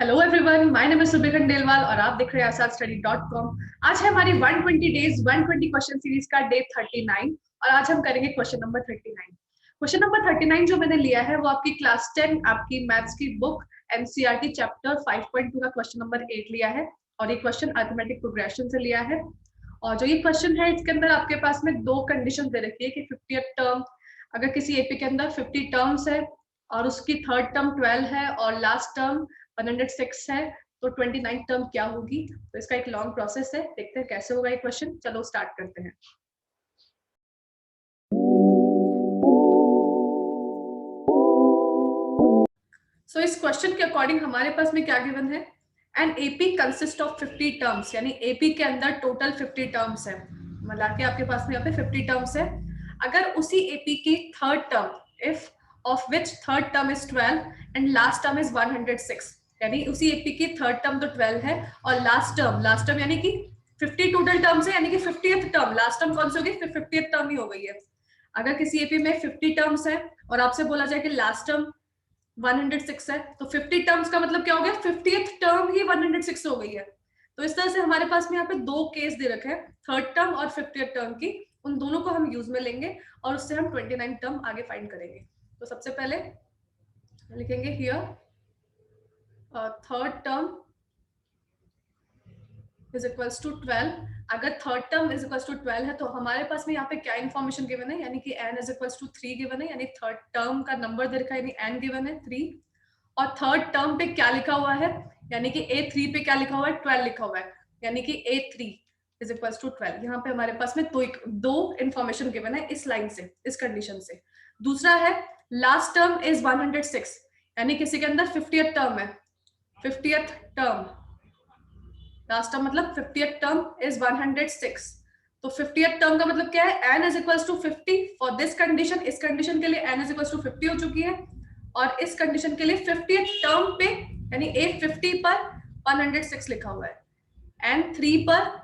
Hello everyone, my name is सुबह खंडेलवाल और आप देख रहे हैं asaadstudy.com। आज है हमारी 120 डेज 120 क्वेश्चन सीरीज का डे 39 और आज हम करेंगे क्वेश्चन नंबर 39। क्वेश्चन नंबर 39 जो मैंने लिया है वो आपकी क्लास 10 आपकी मैथ्स की बुक एनसीईआरटी चैप्टर 5.2 का क्वेश्चन नंबर 8 लिया है और ये क्वेश्चन अरिथमेटिक प्रोग्रेशन से लिया है। और जो ये क्वेश्चन है इसके अंदर आपके पास में दो कंडीशन दे रखी है कि 50th टर्म, अगर किसी एपी के अंदर 50 टर्म्स है और उसकी थर्ड टर्म 12 है और लास्ट टर्म 106 है तो 29 टर्म क्या होगी। तो इसका एक लॉन्ग प्रोसेस है, देखते हैं कैसे होगा ये क्वेश्चन। चलो स्टार्ट करते हैं। सो इस क्वेश्चन के अकॉर्डिंग हमारे पास में क्या गिवन है, an AP consist of 50 terms, यानी एपी के अंदर टोटल 50 टर्म्स है, मतलब कि आपके पास में यहाँ पे 50 टर्म्स है। अगर उसी एपी की third term if of which third term is 12 and last term is 106, यानी उसी एपी की थर्ड टर्म तो 12 है और लास्ट टर्म यानी कि 50 टोटल टर्म्स है, यानी कि 50th टर्म, लास्ट टर्म कौन सी होगी, फिर 50th टर्म ही हो गई है। अगर किसी एपी में 50 टर्म्स है और आपसे बोला जाए कि लास्ट टर्म 106 है तो 50 टर्म्स का मतलब क्या हो गया, 50th टर्म ही 106 हो गई है। तो इस तरह से हमारे पास में यहाँ पे दो केस दे रखे हैं, थर्ड टर्म और 50th टर्म की, उन दोनों को हम यूज में लेंगे और उससे हम 29 टर्म आगे फाइंड करेंगे। तो सबसे पहले लिखेंगे here third term is equals to 12। अगर third term is equals to 12 है तो हमारे पास में यहाँ पे क्या इन्फॉर्मेशन गिवन है, यानी कि n is equals to 3 given है, यानी थर्ड टर्म का नंबर दे रखा है, यानी n गिवन है 3। और थर्ड टर्म पे क्या लिखा हुआ है, यानी कि A3 पे क्या लिखा हुआ है, 12 लिखा हुआ है, यानी कि A3 इज इक्वल्स टू 12। यहाँ पे हमारे पास में दो इन्फॉर्मेशन गिवन है इस लाइन से, इस कंडीशन से। दूसरा है लास्ट टर्म इज 106, यानी किसी के अंदर 50th टर्म है, 50th टर्म, लास्ट टर्म मतलब 50th टर्म इज 106। तो 50th टर्म का मतलब क्या है, n is equals to 50 for this condition. इस कंडीशन के लिए n इज इक्वल्स टू 50 हो चुकी है और इस कंडीशन के लिए 50th टर्म पे यानी A50 पर 106 लिखा हुआ है, N3 पर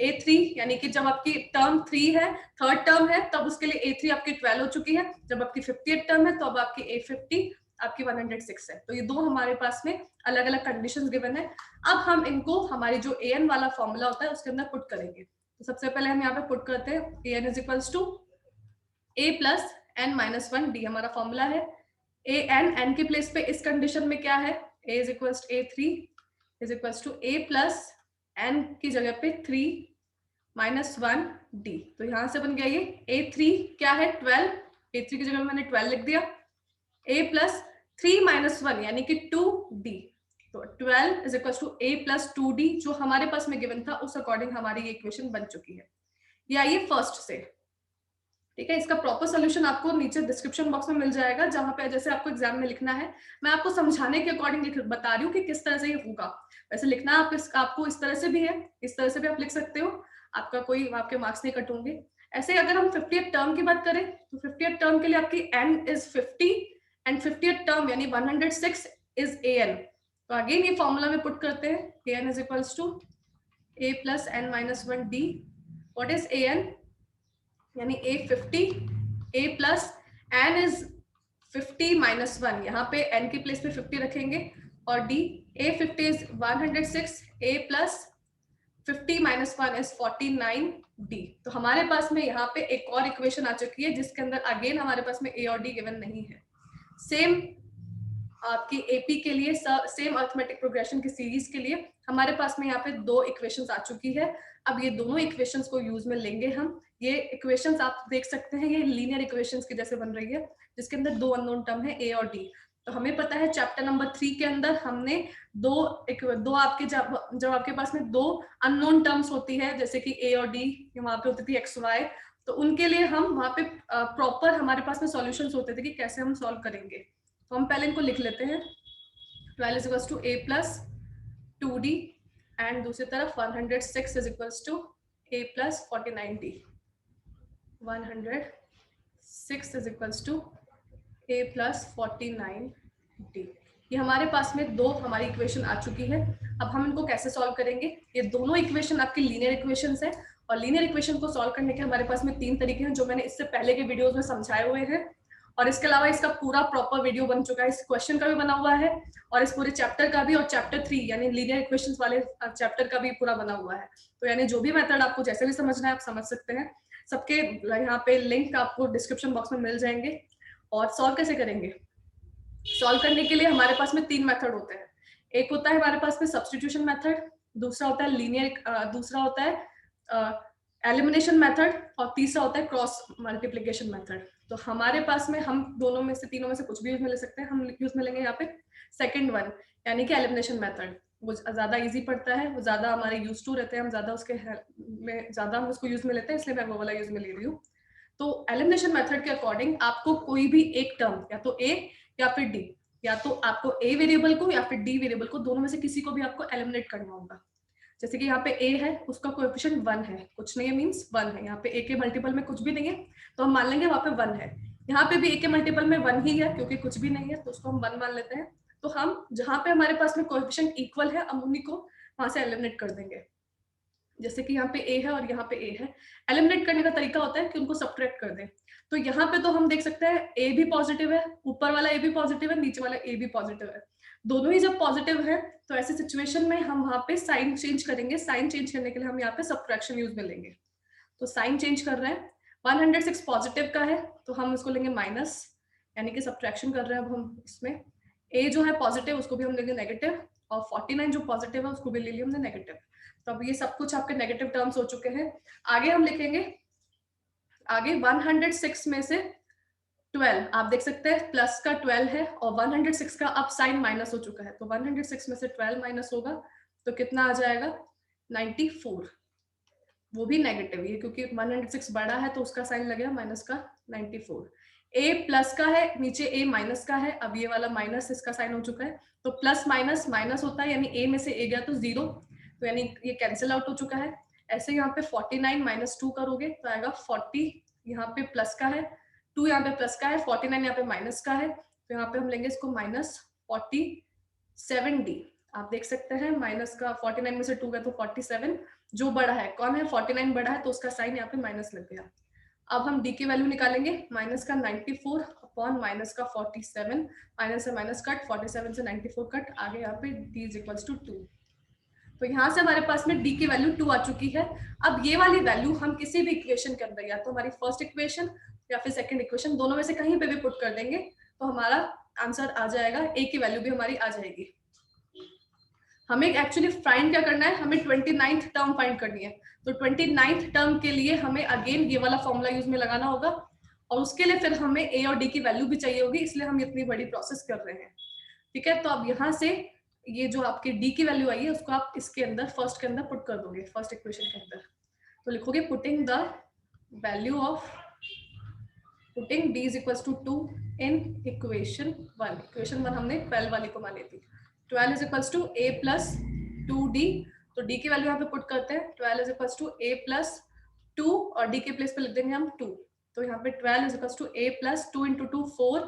A3, यानी कि जब आपकी टर्म 3 है, थर्ड टर्म है, तब उसके लिए A3 आपकी 12 हो चुकी है, जब आपकी 50th टर्म है तो अब आपकी A50 आपकी 106 है। तो ये दो हमारे पास में अलग अलग कंडीशंस गिवन है। अब हम इनको हमारी जो an वाला फॉर्मूला होता है उसके अंदर पुट करेंगे। तो सबसे पहले हम यहाँ पे पुट करते हैं an is equals to a plus n minus 1 d हमारा फॉर्मूला है। n के प्लेस पे इस कंडीशन में क्या है, a is equals to a3 is equals to a plus n की जगह पे 3 माइनस 1 डी। तो यहां से बन गया ये a3 क्या है 12, a3 की जगह मैंने 12 लिख दिया, a प्लस 3 माइनस 1 यानी कि 2d। तो 12 is equal to a plus 2d जो हमारे पास में गिवन था उस अकॉर्डिंग हमारी ये इक्वेशन बन चुकी है। ये आइए फर्स्ट से, ठीक है। इसका प्रॉपर सोल्यूशन आपको नीचे डिस्क्रिप्शन बॉक्स में मिल जाएगा, जहां पे जैसे आपको एग्जाम में लिखना है, मैं आपको समझाने के अकॉर्डिंग बता रही हूँ कि किस तरह से ये होगा। वैसे लिखना आपको इस तरह से भी है, इस तरह से भी आप लिख सकते हो, आपका कोई आपके मार्क्स नहीं कटूंगे। ऐसे अगर हम 50th टर्म की बात करें तो 50th टर्म के लिए आपकी n is 50 and 50th term यानी 106 इज an। तो अगेन ये फॉर्मूला में पुट करते हैं, an is equals to a plus n minus 1 d। What is an, यानी A50, a plus n is 50 minus 1, यहाँ पे n की प्लेस पे 50 रखेंगे और d A50 is 106, a plus 50 minus 1 is 49 d। तो हमारे पास में यहाँ पे एक और इक्वेशन आ चुकी है जिसके अंदर अगेन हमारे पास में a और d गिवन नहीं है। सेम आपकी एपी के लिए, सेम अरिथमेटिक प्रोग्रेशन की सीरीज के लिए हमारे पास में यहाँ पे दो इक्वेशंस आ चुकी है। अब ये दोनों इक्वेशंस को यूज में लेंगे हम। ये इक्वेशंस आप देख सकते हैं, ये लीनियर इक्वेशंस की जैसे बन रही है, जिसके अंदर दो अननोन टर्म है a और d। तो हमें पता है चैप्टर नंबर 3 के अंदर हमने दो आपके जब आपके पास में दो अननोन टर्म्स होती है जैसे कि a और d, वहां पे होती थी x y, तो उनके लिए हम वहां पे प्रॉपर हमारे पास में सॉल्यूशंस होते थे कि कैसे हम सॉल्व करेंगे। तो हम पहले इनको लिख लेते हैं, 12 is equals to a plus 2d and दूसरी तरफ 106 is equals to a plus 49d। 106 is equals to a plus 49d। ये हमारे पास में दो हमारी इक्वेशन आ चुकी है। अब हम इनको कैसे सॉल्व करेंगे, ये दोनों इक्वेशन आपकी लीनियर इक्वेशंस है और लीनियर इक्वेशन को सॉल्व करने के हमारे पास में तीन तरीके हैं जो मैंने इससे पहले के वीडियोस में समझाए हुए हैं। और इसके अलावा इसका पूरा प्रॉपर वीडियो बन चुका है, इस क्वेश्चन का भी बना हुआ है और इस पूरे चैप्टर का भी, और चैप्टर 3 यानी लीनियर इक्वेशंस वाले चैप्टर का भी पूरा बना हुआ है। तो यानी जो भी मेथड आपको जैसे भी समझना है आप समझ सकते हैं। सबके यहाँ पे लिंक आपको डिस्क्रिप्शन बॉक्स में मिल जाएंगे। और सॉल्व कैसे करेंगे? सॉल्व करने के लिए हमारे पास में 3 मेथड होते हैं। एक होता है हमारे पास में सब्स्टिट्यूशन मेथड, दूसरा होता है लीनियर, दूसरा होता है एलिमिनेशन मेथड, और तीसरा होता है क्रॉस मल्टीप्लिकेशन मेथड। तो हमारे पास में हम दोनों में से, तीनों में से कुछ भी यूज में ले सकते हैं। हम यूज में लेंगे यहाँ पे सेकंड वन, यानी कि एलिमिनेशन मेथड। वो ज्यादा इजी पड़ता है, वो ज्यादा हमारे यूज टू रहते हैं, हम ज्यादा उसके में ज्यादा हम उसको यूज में लेते हैं, इसलिए मैं वो वाला यूज में ले रही हूँ। तो एलिमिनेशन मेथड के अकॉर्डिंग आपको कोई भी एक टर्म, या तो ए या फिर डी, या तो आपको ए वेरिएबल को या फिर डी वेरिएबल को, दोनों में से किसी को भी आपको एलिमिनेट करना होगा। जैसे कि यहाँ पे a है, उसका कोएफिशिएंट 1 है, कुछ नहीं है मींस 1 है। यहाँ पे a के मल्टीपल में कुछ भी नहीं है तो हम मान लेंगे वहां पे 1 है। यहाँ पे भी a के मल्टीपल में 1 ही है क्योंकि कुछ भी नहीं है, तो उसको हम 1 मान लेते हैं। तो हम जहां पे हमारे पास में कोएफिशिएंट इक्वल है, हम उन्हीं को वहां से एलिमिनेट कर देंगे। जैसे कि यहाँ पे a है और यहाँ पे a है, एलिमिनेट करने का तरीका होता है कि उनको सब्ट्रैक्ट कर दें। तो यहाँ पे तो हम देख सकते हैं a भी पॉजिटिव है, ऊपर वाला a भी पॉजिटिव है, नीचे वाला a भी पॉजिटिव है। दोनों ही जब पॉजिटिव है तो ऐसे सिचुएशन में हम वहां पे साइन चेंज करेंगे। साइन चेंज करने के लिए हम यहाँ पे सब्ट्रैक्शन यूज में लेंगे। तो साइन चेंज कर रहे हैं, 106 पॉजिटिव का है तो हम उसको लेंगे माइनस, यानी कि सब्ट्रैक्शन कर रहे हैं अब हम इसमें। a जो है पॉजिटिव उसको भी हम लेंगे नेगेटिव, और 49 जो पॉजिटिव है उसको भी ले लिया हमने नेगेटिव। तो अब ये सब कुछ आपके नेगेटिव टर्म्स हो चुके हैं। आगे हम लिखेंगे, आगे 106 में से 12 आप देख सकते हैं प्लस का 12 है, और 106 का अब साइन माइनस हो चुका है, तो 106 में से 12 माइनस होगा तो कितना आ जाएगा? 94। वो भी नेगेटिव है क्योंकि 106 बड़ा है तो उसका साइन लगेगा माइनस का 94। a प्लस का है, नीचे a माइनस का है, अब ये वाला माइनस इसका साइन हो चुका है, तो प्लस माइनस माइनस होता है, यानी a में से a गया तो 0, तो यानी ये कैंसिल आउट हो चुका है। ऐसे यहाँ पे 49 माइनस 2 करोगे तो आएगा 40, यहाँ पे प्लस का है, 2 यहाँ पे प्लस का है, 49 यहाँ पे माइनस का है, तो यहाँ पे हम लेंगे इसको माइनस 47d। आप देख सकते हैं माइनस का 49 में से 2 गया तो 47, जो बड़ा है कौन है? 49 बड़ा है तो उसका साइन यहाँ पे माइनस लग गया। अब हम d की वैल्यू निकालेंगे, माइनस का 94 अपॉन माइनस का 47, माइनस से माइनस कट, 47 से 94 कट, आगे यहाँ पे d इज इक्वल्स टू 2। तो यहाँ से हमारे पास में d की वैल्यू 2 आ चुकी है। अब ये वाली वैल्यू हम किसी भी इक्वेशन के अंदर, या तो हमारी फर्स्ट इक्वेशन या फिर सेकंड इक्वेशन, दोनों में से कहीं पे भी पुट कर देंगे तो हमारा आंसर आ जाएगा, a की वैल्यू भी हमारी आ जाएगी। हमें एक्चुअली फाइंड क्या करना है? हमें 29th टर्म फाइंड करनी है। तो 29th टर्म के लिए हमें अगेन ये वाला फॉर्मूला यूज में लगाना होगा, और उसके लिए फिर हमें a और d की वैल्यू भी चाहिए होगी, इसलिए हम इतनी बड़ी प्रोसेस कर रहे हैं। ठीक है, तो अब यहाँ से ये जो आपकी d की वैल्यू आई है उसको आप इसके अंदर, फर्स्ट के अंदर पुट कर दोगे, फर्स्ट इक्वेशन के अंदर। तो लिखोगे putting the value of, putting d is equals to 2 in equation 1। Equation 1 हमने 12 वाली को मान ली थी। 12 is equals to a plus 2d, तो d की वैल्यू यहाँ पे पुट करते हैं, 12 is equals to a plus 2, और d के प्लेस पे लिख देंगे हम 2। तो यहाँ पे 12 is equals to a plus 2 into 2 4,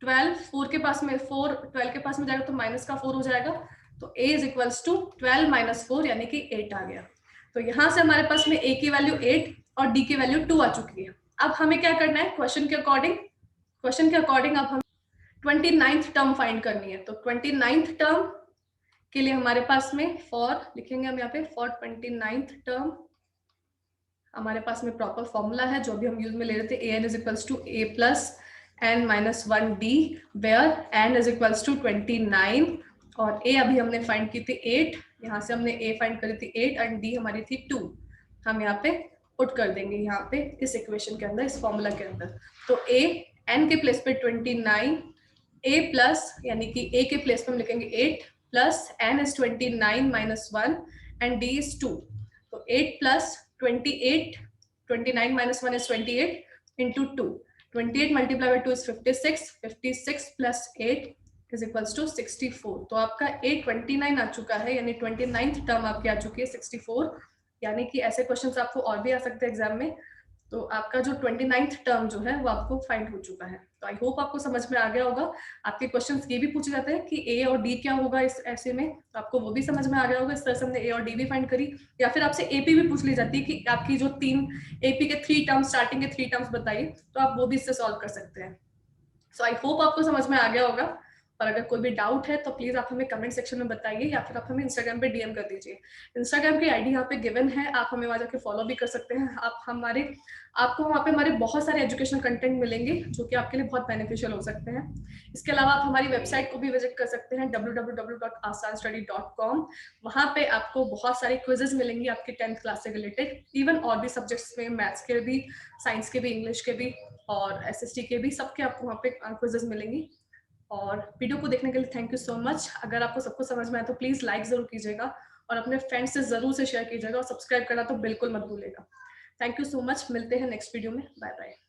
12 4 के पास में 4, 12 के पास में जाएगा तो माइनस का 4 हो जाएगा, तो a is equals to 12 minus 4 यानी कि 8 आ गया। तो यहाँ से हमारे पास में a की वैल्यू 8 और d की वैल्यू 2 आ चुकी है। अब हमें क्या करना है? क्वेश्चन के अकॉर्डिंग अब हम 29th टर्म फाइंड करनी है। तो 29th टर्म के लिए हमारे पास में फॉर लिखेंगे हम यहाँ पे, फॉर 29th टर्म हमारे पास में प्रॉपर फॉर्मूला है जो भी हम यूज में ले रहे थे, an is equals to a plus n minus 1d, where n is equals to 29 और a अभी हमने फाइंड की थी 8, यहाँ से हमने a फाइंड करी थी 8 एंड d हमारी थी 2। हम यहाँ पे पुट कर देंगे यहाँ पे इस इक्वेशन के अंदर, इस फॉर्मूला के अंदर। तो a n के प्लेस पे 29, a प्लस यानी कि a के प्लेस पे हम लिखेंगे 8 plus n is 29 minus 1 and d is 2। तो 8 plus 28, 29 minus 1 is 28 into 2. 28 multiplied by 2 is 56. 56 plus 8 is equals to 64. तो आपका 829 आ चुका है, यानी 29th टर्म आपकी आ चुकी है 64। यानी कि ऐसे क्वेश्चंस आपको और भी आ सकते हैं एग्जाम में। तो आपका जो 29th टर्म जो है वो आपको फाइंड हो चुका है। तो आई होप आपको समझ में आ गया होगा। आपके क्वेश्चंस ये भी पूछे जाते हैं कि ए और डी क्या होगा इस ऐसे में, तो आपको वो भी समझ में आ गया होगा। इस तरह से हमने ए और डी भी फाइंड करी, या फिर आपसे एपी भी पूछ ली जाती है कि आपकी जो 3 एपी के 3 टर्म्स, स्टार्टिंग के 3 टर्म्स बताइए, तो आप वो भी इससे सॉल्व कर सकते हैं। सो आई होप आपको समझ में आ गया होगा, और अगर कोई भी डाउट है तो प्लीज आप हमें कमेंट सेक्शन में बताइए, या फिर आप हमें इंस्टाग्राम पे डीएम कर दीजिए। इंस्टाग्राम की आईडी यहाँ पे गिवन है, आप हमें वहां जाके फॉलो भी कर सकते हैं। आपको वहाँ पे हमारे बहुत सारे एजुकेशनल कंटेंट मिलेंगे जो कि आपके लिए बहुत बेनिफिशियल हो सकते हैं। इसके अलावा आप हमारी वेबसाइट को भी विजिट कर सकते हैं www.asanstudy.com। वहाँ पे आपको बहुत सारे क्विजेज मिलेंगी आपके 10th क्लास से रिलेटेड, इवन और भी सब्जेक्ट्स में, मैथ्स के भी, साइंस के भी, इंग्लिश के भी और एसएसटी के भी, सबके आपको वहाँ पे क्विजेज मिलेंगी। और वीडियो को देखने के लिए थैंक यू सो मच। अगर आपको सब कुछ समझ में आए तो प्लीज लाइक जरूर कीजिएगा, और अपने फ्रेंड्स से जरूर से शेयर कीजिएगा, और सब्सक्राइब करना तो बिल्कुल मत भूलिएगा। थैंक यू सो मच, मिलते हैं नेक्स्ट वीडियो में, बाय बाय।